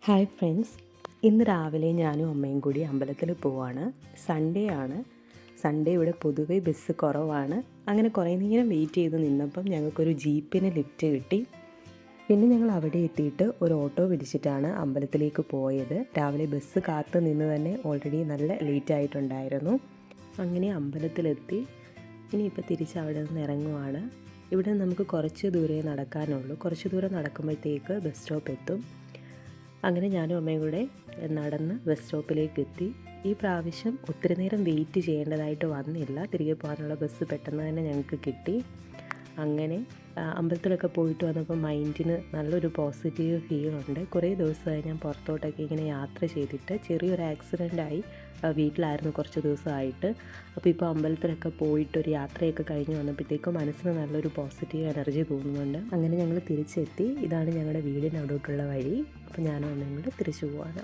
Hi friends, ഇന്ന് രാവിലെ ഞാനും അമ്മയും കൂടി അമ്പലത്തിൽ പോവാണ്. സൺഡേ ആണ്. സൺഡേ ഇവിടെ പൊതുവേ ബസ് കുറവാണ്. അങ്ങനെ കുറേ നേരം വെയിറ്റ് ചെയ്ത് നിന്നപ്പം ഞങ്ങൾക്കൊരു ജീപ്പിന് ലിഫ്റ്റ് കിട്ടി. പിന്നെ ഞങ്ങൾ അവിടെ എത്തിയിട്ട് ഒരു ഓട്ടോ പിടിച്ചിട്ടാണ് അമ്പലത്തിലേക്ക് പോയത്. രാവിലെ ബസ് കാത്ത് നിന്ന് തന്നെ ഓൾറെഡി നല്ല ലേറ്റ് ആയിട്ടുണ്ടായിരുന്നു. അങ്ങനെ അമ്പലത്തിലെത്തി. ഇനിയിപ്പോൾ തിരിച്ച് അവിടെ നിന്ന് ഇറങ്ങുവാണ്. ഇവിടെ നമുക്ക് കുറച്ച് ദൂരേ നടക്കാനുള്ളൂ. കുറച്ച് ദൂരം നടക്കുമ്പോഴത്തേക്ക് ബസ് സ്റ്റോപ്പ് എത്തും. അങ്ങനെ ഞാനും അമ്മയും കൂടെ നടന്ന് ബസ് സ്റ്റോപ്പിലേക്ക് എത്തി. ഈ പ്രാവശ്യം ഒത്തിരി നേരം വെയിറ്റ് ചെയ്യേണ്ടതായിട്ട് വന്നില്ല. തിരികെ പോകാനുള്ള ബസ് പെട്ടെന്ന് തന്നെ ഞങ്ങൾക്ക് കിട്ടി. അങ്ങനെ അമ്പലത്തിലൊക്കെ പോയിട്ട് വന്നപ്പോൾ മൈൻഡിന് നല്ലൊരു പോസിറ്റീവ് ഫീലുണ്ട്. കുറേ ദിവസമായി ഞാൻ പുറത്തോട്ടൊക്കെ ഇങ്ങനെ യാത്ര ചെയ്തിട്ട് ചെറിയൊരു ആക്സിഡൻ്റായി വീട്ടിലായിരുന്നു കുറച്ച് ദിവസമായിട്ട്. അപ്പോൾ ഇപ്പോൾ അമ്പലത്തിലൊക്കെ പോയിട്ടൊരു യാത്രയൊക്കെ കഴിഞ്ഞ് വന്നപ്പോഴത്തേക്കും മനസ്സിന് നല്ലൊരു പോസിറ്റീവ് എനർജി തോന്നുന്നുണ്ട്. അങ്ങനെ ഞങ്ങൾ തിരിച്ചെത്തി. ഇതാണ് ഞങ്ങളുടെ വീടിനവിടോട്ടുള്ള വഴി. അപ്പോൾ ഞാനും അമ്മയും കൂടെ തിരിച്ചു പോവാണ്.